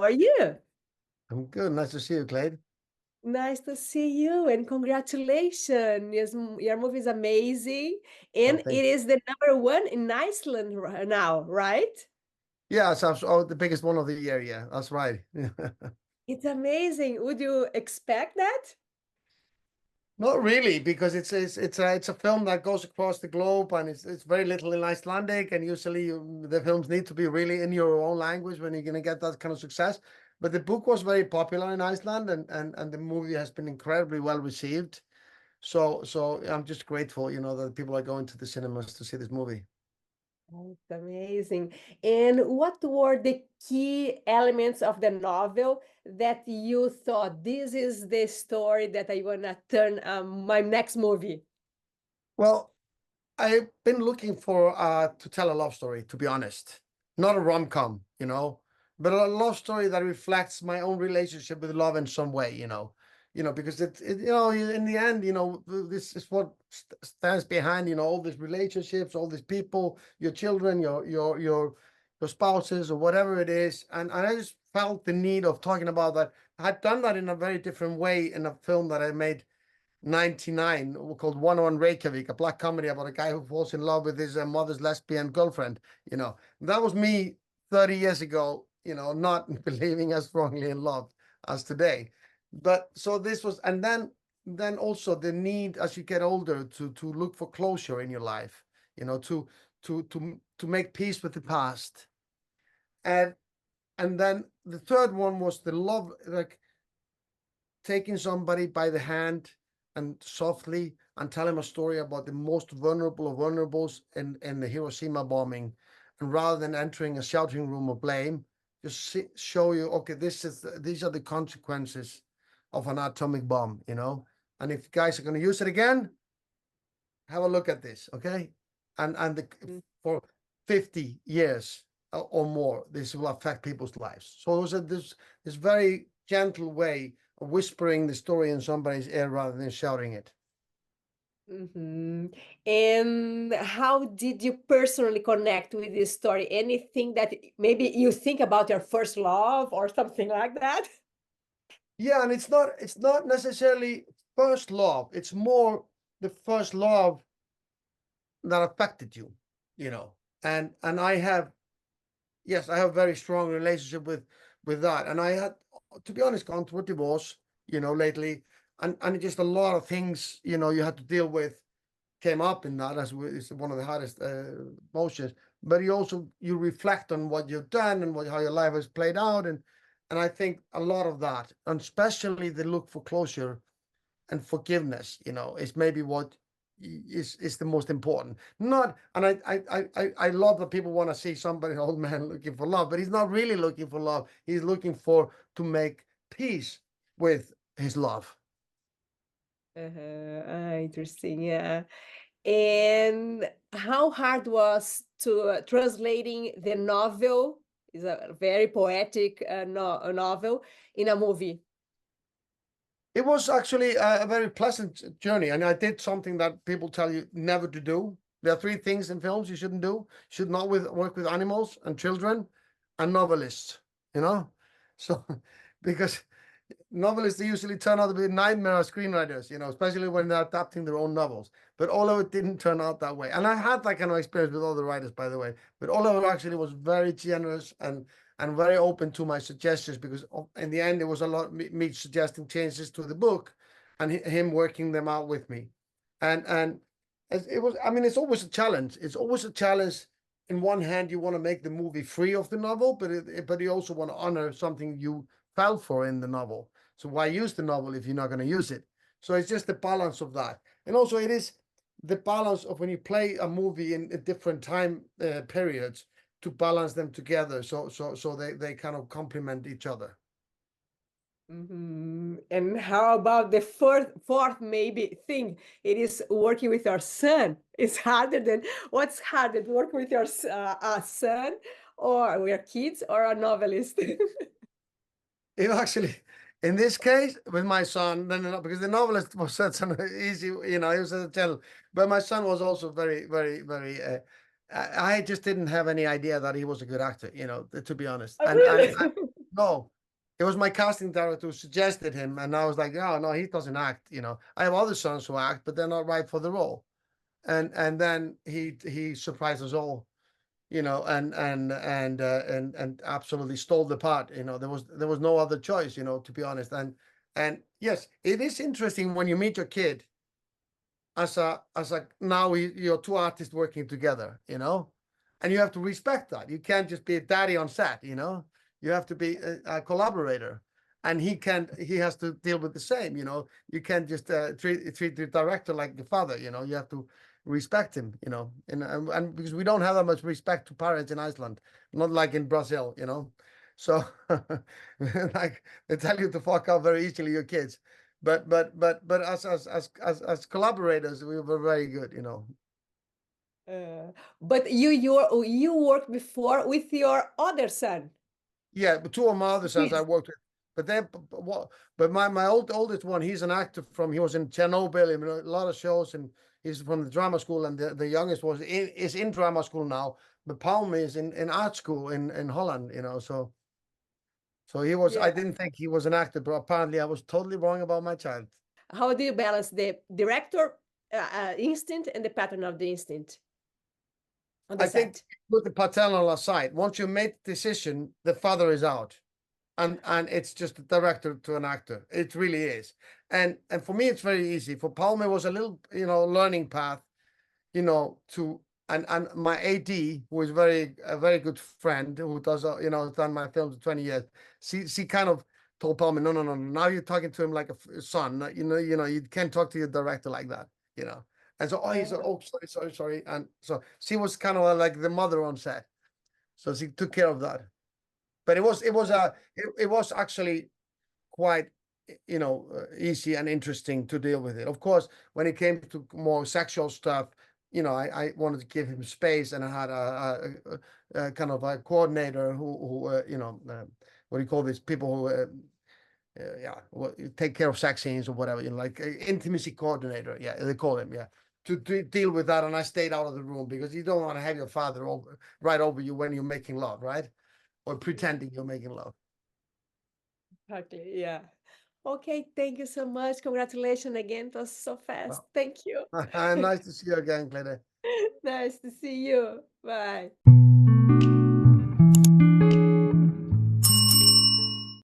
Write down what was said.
are you? I'm good. Nice to see you, Clade. Nice to see you and congratulations. Your movie is amazing. Oh, And thank it you. is the #1 in Iceland now, right? Yeah, so the biggest one of the year. Yeah, that's right. It's amazing. Would you expect that? Not really, because it's a film that goes across the globe, and it's very little in Icelandic, and usually the films need to be really in your own language when you're going to get that kind of success. But the book was very popular in Iceland, and the movie has been incredibly well received. So I'm just grateful, that people are going to the cinemas to see this movie. It's amazing. And what were the key elements of the novel that you thought this is the story that I want to turn my next movie? Well, I've been looking for to tell a love story, to be honest. Not a rom-com, but a love story that reflects my own relationship with love in some way, because in the end, this is what stands behind, all these relationships, all these people, your children, your spouses, or whatever it is. And I just felt the need of talking about that. I had done that in a very different way in a film that I made 99 called 101 Reykjavik, a black comedy about a guy who falls in love with his mother's lesbian girlfriend. That was me 30 years ago, not believing as strongly in love as today. But so this was, and then also the need as you get older to look for closure in your life, to make peace with the past. And then the third one was the love, like taking somebody by the hand and softly and tell him a story about the most vulnerable of vulnerables in the Hiroshima bombing. And rather than entering a shouting room of blame, just show you, okay, these are the consequences of an atomic bomb, And if guys are going to use it again, have a look at this, okay? For 50 years or more, this will affect people's lives. So it was this very gentle way of whispering the story in somebody's ear rather than shouting it. And how did you personally connect with this story? Anything that maybe you think about your first love or something like that? Yeah, and it's not necessarily first love. It's more the first love that affected you, And I have, yes, I have a very strong relationship with that. And I had, to be honest, gone through a divorce, lately, and just a lot of things, you had to deal with came up in that as it's one of the hardest emotions. But you reflect on what you've done and how your life has played out, and I think a lot of that, and especially the look for closure and forgiveness, is maybe what is the most important. Not, and I love that people want to see somebody, an old man, looking for love, but he's not really looking for love. He's looking to make peace with his love. Interesting, yeah. And how hard was to translating the novel? Is a very poetic a novel in a movie. It was actually a very pleasant journey, and I did something that people tell you never to do. There are three things in films you shouldn't do. You should not work with animals and children and novelists, So, because novelists, they usually turn out to be nightmare screenwriters, especially when they're adapting their own novels. But Oliver didn't turn out that way. And I had that kind of experience with other writers, by the way. But Oliver actually was very generous and very open to my suggestions, because in the end, it was a lot me suggesting changes to the book and him working them out with me. And it was, I mean, it's always a challenge. It's always a challenge. In one hand, you want to make the movie free of the novel, but you also want to honor something you fell for in the novel. So why use the novel if you're not going to use it? So it's just the balance of that. And also it is the balance of when you play a movie in different time periods, to balance them together, so they kind of complement each other. And how about the fourth maybe thing? It is working with your son. It's harder than what's harder, working with your son or your kids or a novelist? Actually, in this case, with my son, no, because the novelist was such an easy, he was a child. But my son was also very, very, very. I just didn't have any idea that he was a good actor, to be honest. Oh, And really? no, it was my casting director who suggested him, and I was like, oh no, he doesn't act. I have other sons who act, but they're not right for the role. And then he surprised us all, and absolutely stole the part. There was no other choice, to be honest. And yes, it is interesting when you meet your kid as a now you're two artists working together, and you have to respect that. You can't just be a daddy on set, you have to be a collaborator, and he has to deal with the same. You can't just treat the director like the father. You have to respect him. And because we don't have that much respect to parents in Iceland, not like in Brazil. So like they tell you to fuck up very easily, your kids. But as collaborators, we were very good. But you worked before with your other son. Yeah, but two of my other sons I Yes. worked with. But then, but my oldest one, he's an actor he was in Chernobyl, a lot of shows, and he's from the drama school. And the youngest is in drama school now, but Palme is in art school in Holland. So he was. Yeah. I didn't think he was an actor, but apparently I was totally wrong about my child. How do you balance the director instinct and the pattern of the instinct on the I think set? put the paternal aside. Once you make the decision, the father is out. And it's just a director to an actor. It really is. And for me, it's very easy. For Palme, it was a little, learning path, to and my AD, who is a very good friend, who does, done my films for 20 years. She kind of told Palme, no, no, no, no. Now you're talking to him like a son. You can't talk to your director like that. And so, he said, oh, sorry, sorry, sorry. And so she was kind of like the mother on set. So she took care of that. But it was actually quite easy and interesting to deal with it. Of course, when it came to more sexual stuff, I wanted to give him space, and I had a kind of a coordinator who what do you call these people who take care of sex scenes or whatever, like intimacy coordinator, yeah, they call him, yeah, to deal with that. And I stayed out of the room because you don't want to have your father right over you when you're making love, right? Or pretending you're making love. Exactly. Yeah. Okay. Thank you so much. Congratulations again. It was so fast. Well, Thank you. nice to see you again, Claire. Nice to see you. Bye.